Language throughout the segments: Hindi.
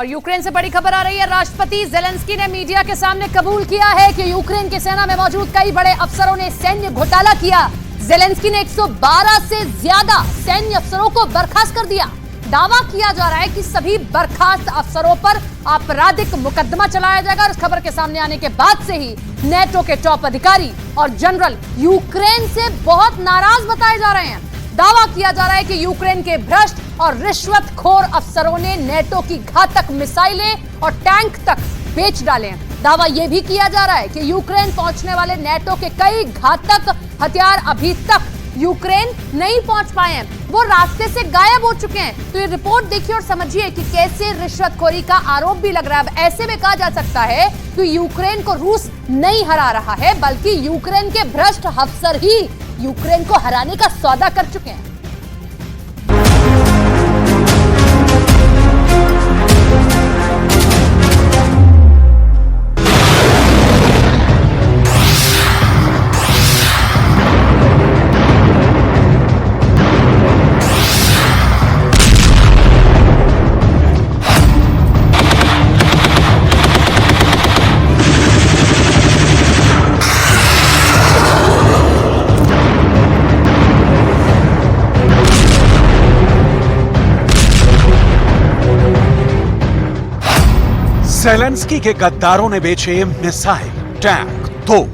और यूक्रेन से बड़ी खबर आ रही है। राष्ट्रपति जेलेंस्की ने मीडिया के सामने कबूल किया है कि यूक्रेन की सेना में मौजूद कई बड़े अफसरों ने सैन्य घोटाला किया। जेलेंस्की ने 112 से ज्यादा सैन्य अफसरों को बर्खास्त कर दिया। दावा किया जा रहा है कि सभी बर्खास्त अफसरों पर आपराधिक मुकदमा चलाया जाएगा। और इस खबर के सामने आने के बाद से ही नेटो के टॉप अधिकारी और जनरल यूक्रेन से बहुत नाराज बताए जा रहे हैं। दावा किया जा रहा है कि यूक्रेन के भ्रष्ट और रिश्वतखोर अफसरों ने नेटो की घातक मिसाइलें और टैंक तक बेच डाले हैं। दावा यह भी किया जा रहा है कि यूक्रेन पहुंचने वाले नेटो के कई घातक हथियार अभी तक यूक्रेन नहीं पहुंच पाए हैं, वो रास्ते से गायब हो चुके हैं। तो ये रिपोर्ट देखिए और समझिए कि कैसे रिश्वतखोरी का आरोप भी लग रहा है। अब ऐसे में कहा जा सकता है कि यूक्रेन को रूस नहीं हरा रहा है, बल्कि यूक्रेन के भ्रष्ट अफसर ही यूक्रेन को हराने का सौदा कर चुके हैं। ज़ेलेंस्की के गद्दारों ने बेचे मिसाइल, टैंक, तोप।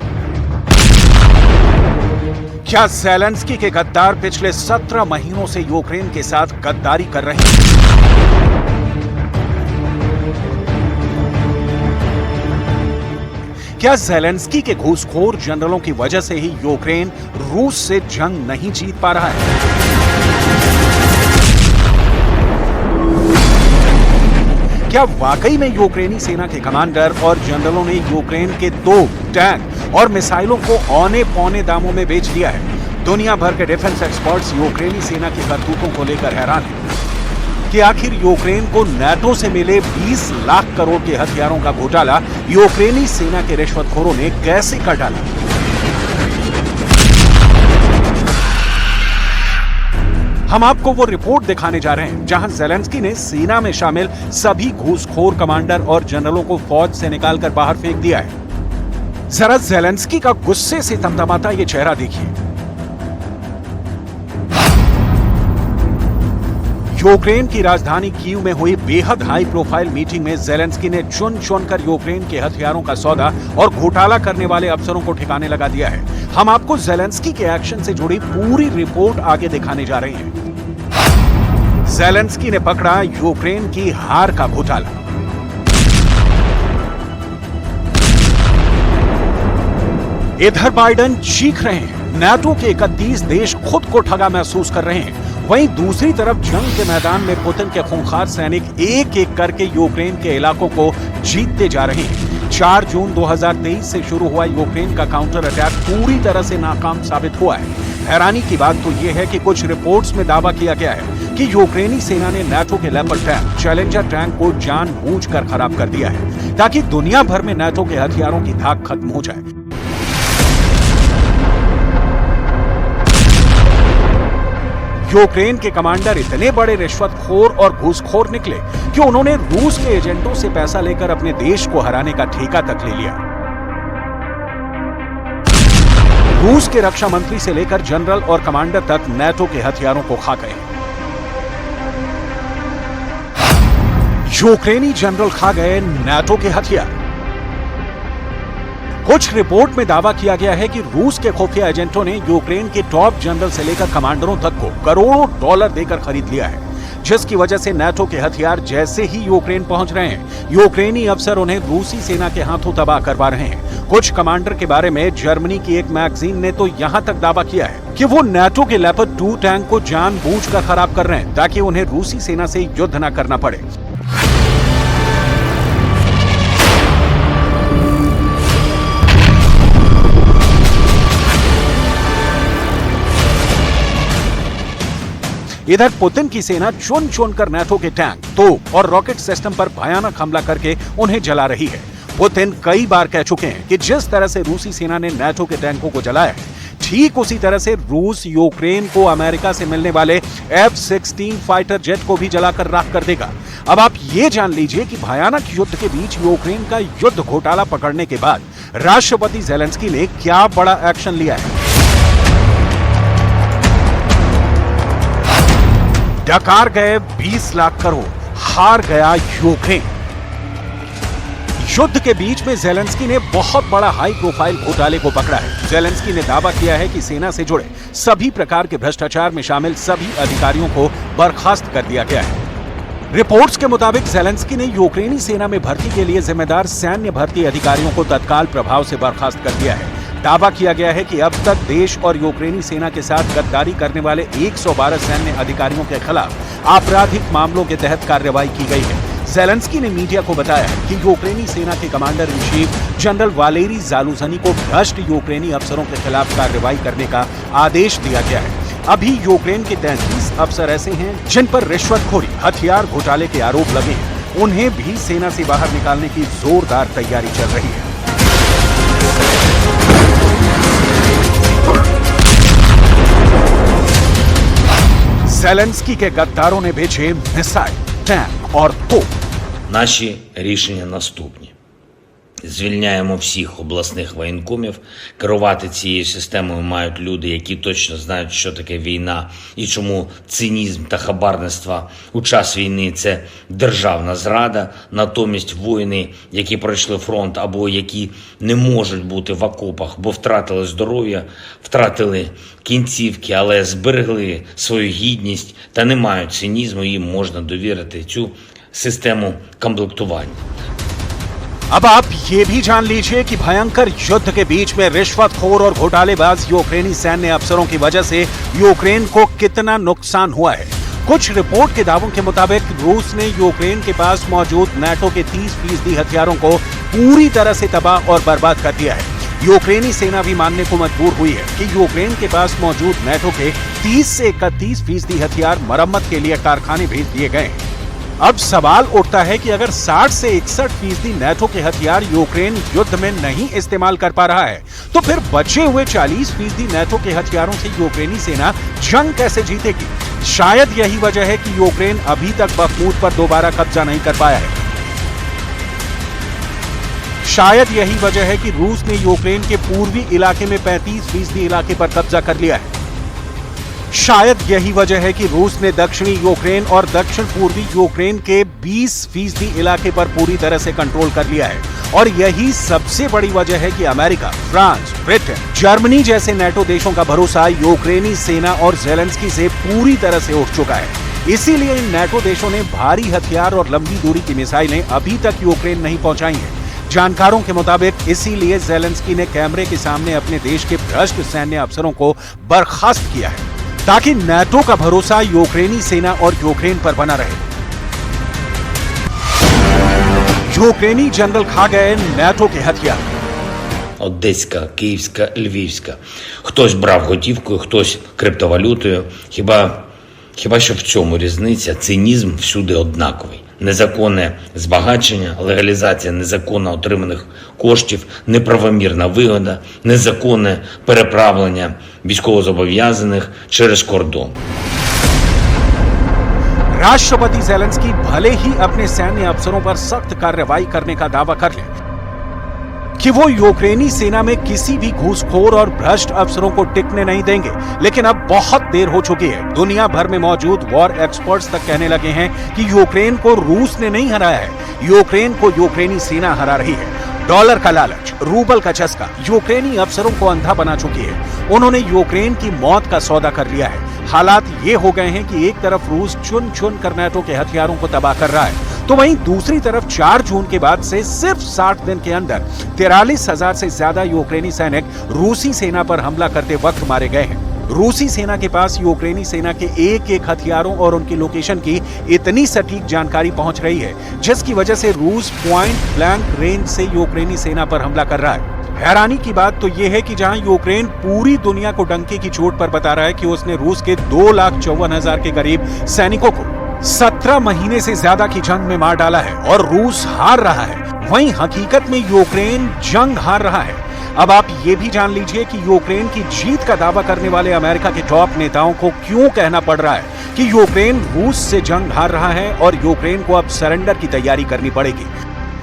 क्या ज़ेलेंस्की के गद्दार पिछले 17 महीनों से यूक्रेन के साथ गद्दारी कर रहे हैं? क्या ज़ेलेंस्की के घूसखोर जनरलों की वजह से ही यूक्रेन रूस से जंग नहीं जीत पा रहा है? क्या वाकई में यूक्रेनी सेना के कमांडर और जनरलों ने यूक्रेन के तोप, टैंक और मिसाइलों को औने पौने दामों में बेच दिया है? दुनिया भर के डिफेंस एक्सपर्ट्स यूक्रेनी सेना की करतूतों को लेकर हैरान हैं कि आखिर यूक्रेन को नाटो से मिले 20 लाख करोड़ के हथियारों का घोटाला यूक्रेनी सेना के रिश्वतखोरों ने कैसे कर डाला। हम आपको वो रिपोर्ट दिखाने जा रहे हैं जहां ज़ेलेंस्की ने सेना में शामिल सभी घूसखोर कमांडर और जनरलों को फौज से निकालकर बाहर फेंक दिया है। जरा ज़ेलेंस्की का गुस्से से तमतमाता ये चेहरा देखिए। यूक्रेन की राजधानी कीव में हुई बेहद हाई प्रोफाइल मीटिंग में ज़ेलेंस्की ने चुन चुनकर यूक्रेन के हथियारों का सौदा और घोटाला करने वाले अफसरों को ठिकाने लगा दिया है। हम आपको ज़ेलेंस्की के एक्शन से जुड़ी पूरी रिपोर्ट आगे दिखाने जा रहे हैं। ज़ेलेंस्की ने पकड़ा यूक्रेन की हार का घोटाला। इधर बाइडेन चीख रहे हैं, नाटो के 31 देश खुद को ठगा महसूस कर रहे हैं। वहीं दूसरी तरफ जंग के मैदान में पुतिन के खूंखार सैनिक एक एक करके यूक्रेन के इलाकों को जीतते जा रहे हैं। 4 जून 2023 से शुरू हुआ यूक्रेन का काउंटर अटैक पूरी तरह से नाकाम साबित हुआ है। हैरानी की बात तो यह है कि कुछ रिपोर्ट्स में दावा किया गया है कि यूक्रेनी सेना ने नाटो के लेपर्ड टैंक, चैलेंजर टैंक को जानबूझकर खराब कर दिया है ताकि दुनिया भर में नाटो के हथियारों की धाक खत्म हो जाए। यूक्रेन के कमांडर इतने बड़े रिश्वतखोर और घूसखोर निकले कि उन्होंने रूस के एजेंटों से पैसा लेकर अपने देश को हराने का ठेका तक ले लिया। रूस के रक्षा मंत्री से लेकर जनरल और कमांडर तक नाटो के हथियारों को खा गए। यूक्रेनी जनरल खा गए नाटो के हथियार। कुछ रिपोर्ट में दावा किया गया है कि रूस के खुफिया एजेंटों ने यूक्रेन के टॉप जनरल से लेकर कमांडरों तक को करोड़ों डॉलर देकर खरीद लिया है, जिसकी वजह से नाटो के हथियार जैसे ही यूक्रेन पहुंच रहे हैं, यूक्रेनी अफसर उन्हें रूसी सेना के हाथों तबाह करवा रहे हैं। कुछ कमांडर के बारे में जर्मनी की एक मैगजीन ने तो यहां तक दावा किया है कि वो नाटो के लेपर्ड 2 टैंक को जानबूझकर खराब कर रहे हैं ताकि उन्हें रूसी सेना से युद्ध न करना पड़े। इधर पुतिन की सेना चुन चुनकर नाटो के टैंक, तोप और रॉकेट सिस्टम पर भयानक हमला करके उन्हें जला रही है। पुतिन कई बार कह चुके हैं कि जिस तरह से रूसी सेना ने नाटो के टैंकों को जलाया है, ठीक उसी तरह से रूस यूक्रेन को अमेरिका से मिलने वाले F-16 फाइटर जेट को भी जलाकर राख कर देगा। अब आप ये जान लीजिए कि भयानक युद्ध के बीच यूक्रेन का युद्ध घोटाला पकड़ने के बाद राष्ट्रपति ज़ेलेंस्की ने क्या बड़ा एक्शन लिया है। डकार गए 20 लाख करोड़, हार गया यूक्रेन। युद्ध के बीच में ज़ेलेंस्की ने बहुत बड़ा हाई प्रोफाइल घोटाले को पकड़ा है। ज़ेलेंस्की ने दावा किया है कि सेना से जुड़े सभी प्रकार के भ्रष्टाचार में शामिल सभी अधिकारियों को बर्खास्त कर दिया गया है। रिपोर्ट्स के मुताबिक ज़ेलेंस्की ने यूक्रेनी सेना में भर्ती के लिए जिम्मेदार सैन्य भर्ती अधिकारियों को तत्काल प्रभाव से बर्खास्त कर दिया है। दावा किया गया है कि अब तक देश और यूक्रेनी सेना के साथ गद्दारी करने वाले 112 सैन्य अधिकारियों के खिलाफ आपराधिक मामलों के तहत कार्रवाई की गई है। ज़ेलेंस्की ने मीडिया को बताया कि यूक्रेनी सेना के commander in chief general Valery Zaluzhny को भ्रष्ट यूक्रेनी अफसरों के खिलाफ कार्रवाई करने का आदेश दिया गया है। अभी यूक्रेन के 33 अफसर ऐसे हैं जिन पर रिश्वतखोरी, हथियार घोटाले के आरोप लगे हैं। उन्हें भी सेना से बाहर निकालने की जोरदार तैयारी चल रही है। ज़ेलेंस्की के गद्दारों ने भेजे मिसाइल, टैंक और तोप। Наші рішення наступні. Звільняємо всіх обласних воєнкомів. Керувати цією системою мають люди, які точно знають, що таке війна і чому цинізм та хабарництво у час війни – це державна зрада. Натомість воїни, які пройшли фронт або які не можуть бути в окопах, бо втратили здоров'я, втратили кінцівки, але зберегли свою гідність та не мають цинізму, їм можна довірити цю систему комплектування. अब आप ये भी जान लीजिए कि भयंकर युद्ध के बीच में रिश्वतखोर और घोटालेबाज यूक्रेनी सैन्य अफसरों की वजह से यूक्रेन को कितना नुकसान हुआ है। कुछ रिपोर्ट के दावों के मुताबिक रूस ने यूक्रेन के पास मौजूद नाटो के 30% हथियारों को पूरी तरह से तबाह और बर्बाद कर दिया है। यूक्रेनी सेना भी मानने को मजबूर हुई है कि यूक्रेन के पास मौजूद नाटो के 30 से 31% हथियार मरम्मत के लिए कारखाने भेज दिए गए हैं। अब सवाल उठता है कि अगर 60 से 61% नाटो के हथियार यूक्रेन युद्ध में नहीं इस्तेमाल कर पा रहा है, तो फिर बचे हुए 40% नाटो के हथियारों से यूक्रेनी सेना जंग कैसे जीतेगी? शायद यही वजह है कि यूक्रेन अभी तक बखमूत पर दोबारा कब्जा नहीं कर पाया है। शायद यही वजह है कि रूस ने यूक्रेन के पूर्वी इलाके में 35% इलाके पर कब्जा कर लिया है। शायद यही वजह है कि रूस ने दक्षिणी यूक्रेन और दक्षिण पूर्वी यूक्रेन के 20% इलाके पर पूरी तरह से कंट्रोल कर लिया है। और यही सबसे बड़ी वजह है कि अमेरिका, फ्रांस, ब्रिटेन, जर्मनी जैसे नाटो देशों का भरोसा यूक्रेनी सेना और ज़ेलेंस्की से पूरी तरह से उठ चुका है। इसीलिए इन नाटो देशों ने भारी हथियार और लंबी दूरी की मिसाइलें अभी तक यूक्रेन नहीं पहुंचाई हैं। जानकारों के मुताबिक इसीलिए ज़ेलेंस्की ने कैमरे के सामने अपने देश के भ्रष्ट सैन्य अफसरों को बर्खास्त किया है, ताकि नाटो का भरोसा यूक्रेनी सेना और यूक्रेन पर बना रहे। यूक्रेनी जनरल खा गए नाटो के हथियार। Одеська, Київська, Львівська. Хтось брав готівкою, хтось криптовалютою. Хіба що в цьому різниця? Цинізм всюди однаковий. Незаконне збагачення, легалізація незаконно отриманих коштів, неправомірна вигода, незаконне переправлення військовозобов'язаних через кордон. राष्ट्रपति ज़ेलेंस्की भले ही अपने सैन्य अफसरों पर सख्त कार्रवाई करने का दावा कर ले कि वो यूक्रेनी सेना में किसी भी घूसखोर और भ्रष्ट अफसरों को टिकने नहीं देंगे, लेकिन अब बहुत देर हो चुकी है। दुनिया भर में मौजूद वॉर एक्सपर्ट्स तक कहने लगे हैं कि यूक्रेन को रूस ने नहीं हराया है, यूक्रेन को यूक्रेनी सेना हरा रही है। डॉलर का लालच, रूबल का चस्का यूक्रेनी अफसरों को अंधा बना चुकी है। उन्होंने यूक्रेन की मौत का सौदा कर लिया है। हालात ये हो गए हैं कि एक तरफ रूस चुन चुन कर नाटो के हथियारों को तबाह कर रहा है, तो वहीं दूसरी तरफ 4 जून के बाद से सिर्फ 60 दिन के अंदर 43,000 से ज्यादा यूक्रेनी सैनिक रूसी सेना पर हमला करते वक्त मारे गए हैं। रूसी सेना के पास यूक्रेनी सेना के एक हथियारों और उनकी लोकेशन की इतनी सटीक जानकारी पहुंच रही है, जिसकी वजह से रूस पॉइंट ब्लैंक रेंज से यूक्रेनी सेना पर हमला कर रहा है। हैरानी की बात तो यह है कि जहां यूक्रेन पूरी दुनिया को डंके की चोट पर बता रहा है कि उसने रूस के 2,54,000 के करीब सैनिकों को 17 महीने से ज्यादा की जंग में मार डाला है और रूस हार रहा है, वहीं हकीकत में यूक्रेन जंग हार रहा है। अब आप ये भी जान लीजिए कि यूक्रेन की जीत का दावा करने वाले अमेरिका के टॉप नेताओं को क्यों कहना पड़ रहा है कि यूक्रेन रूस से जंग हार रहा है और यूक्रेन को अब सरेंडर की तैयारी करनी पड़ेगी।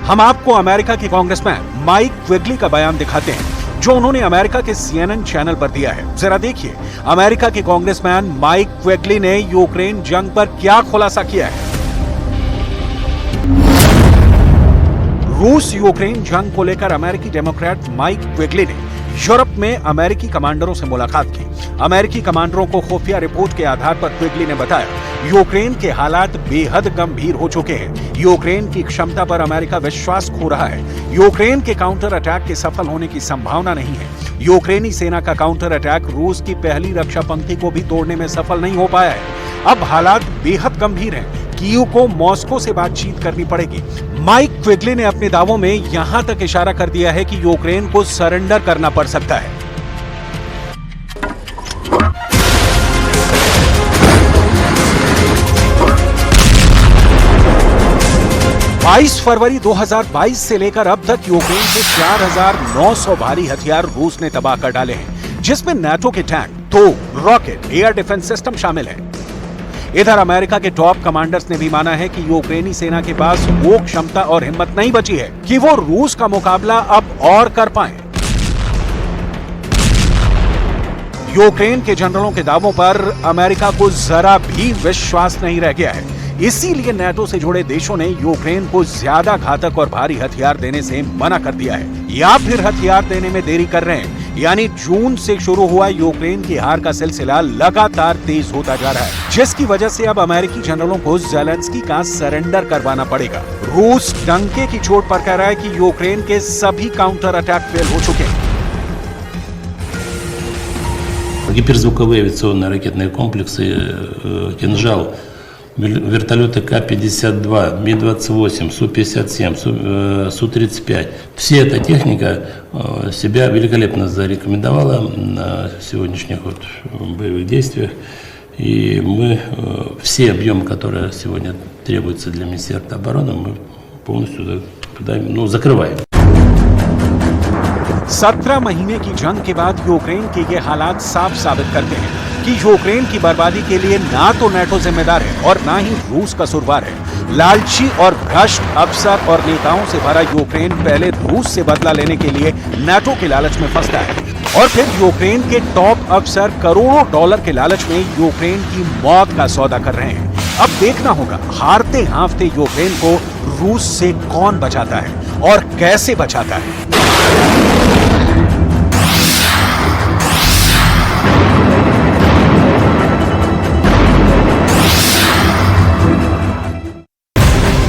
हम आपको अमेरिका के कांग्रेसमैन माइक क्विगली का बयान दिखाते हैं जो उन्होंने अमेरिका के CNN चैनल पर दिया है। जरा देखिए अमेरिका के कांग्रेसमैन माइक क्विगली ने यूक्रेन जंग पर क्या खुलासा किया है। रूस यूक्रेन जंग को लेकर अमेरिकी डेमोक्रेट माइक क्विगली ने यूरोप में अमेरिकी कमांडरों से मुलाकात की। अमेरिकी कमांडरों को खुफिया रिपोर्ट के आधार पर क्विगली ने बताया यूक्रेन के हालात बेहद गंभीर हो चुके हैं। यूक्रेन की क्षमता पर अमेरिका विश्वास खो रहा है। यूक्रेन के काउंटर अटैक के सफल होने की संभावना नहीं है। यूक्रेनी सेना का काउंटर अटैक रूस की पहली रक्षा पंक्ति को भी तोड़ने में सफल नहीं हो पाया है। अब हालात बेहद गंभीर हैं। कीव को मॉस्को से बातचीत करनी पड़ेगी। माइक क्विगली ने अपने दावों में यहां तक इशारा कर दिया है कि यूक्रेन को सरेंडर करना पड़ सकता है। 22 फरवरी 2022 से लेकर अब तक यूक्रेन से 4,900 भारी हथियार रूस ने तबाह कर डाले हैं, जिसमें नाटो के टैंक, तोप, रॉकेट, एयर डिफेंस सिस्टम शामिल है। इधर अमेरिका के टॉप कमांडर्स ने भी माना है कि यूक्रेनी सेना के पास वो क्षमता और हिम्मत नहीं बची है कि वो रूस का मुकाबला अब और कर पाएं। यूक्रेन के जनरलों के दावों पर अमेरिका को जरा भी विश्वास नहीं रह गया है। इसीलिए नाटो से जुड़े देशों ने यूक्रेन को ज्यादा घातक और भारी हथियार देने से मना कर दिया है या फिर हथियार देने में देरी कर रहे हैं। यानी जून से शुरू हुआ यूक्रेन की हार का सिलसिला लगातार तेज होता जा रहा है, जिसकी वजह से अब अमेरिकी जनरलों को ज़ेलेंस्की का सरेंडर करवाना पड़ेगा। रूस डंके की चोट पर कह रहा है कि यूक्रेन के सभी काउंटर अटैक फेल हो चुके हैं। Гиперзвуковые авиационные ракетные комплексы «Кинжал», вертолеты К-52, Ми-28, Су-57, Су-35. Вся эта техника себя великолепно зарекомендовала на сегодняшних боевых действиях. И мы все объемы, которые сегодня требуются для Министерства обороны, мы полностью закрываем. 17 महीने की जंग के बाद यूक्रेन के ये हालात साफ साबित करते हैं कि यूक्रेन की बर्बादी के लिए ना तो नाटो जिम्मेदार है और ना ही रूस कसूरवार है। लालची और भ्रष्ट अफसर और नेताओं से भरा यूक्रेन पहले रूस से बदला लेने के लिए नाटो के लालच में फंसता है और फिर यूक्रेन के टॉप अफसर करोड़ों डॉलर के लालच में यूक्रेन की मौत का सौदा कर रहे हैं। अब देखना होगा हारते हांफते यूक्रेन को रूस से कौन बचाता है और कैसे बचाता है।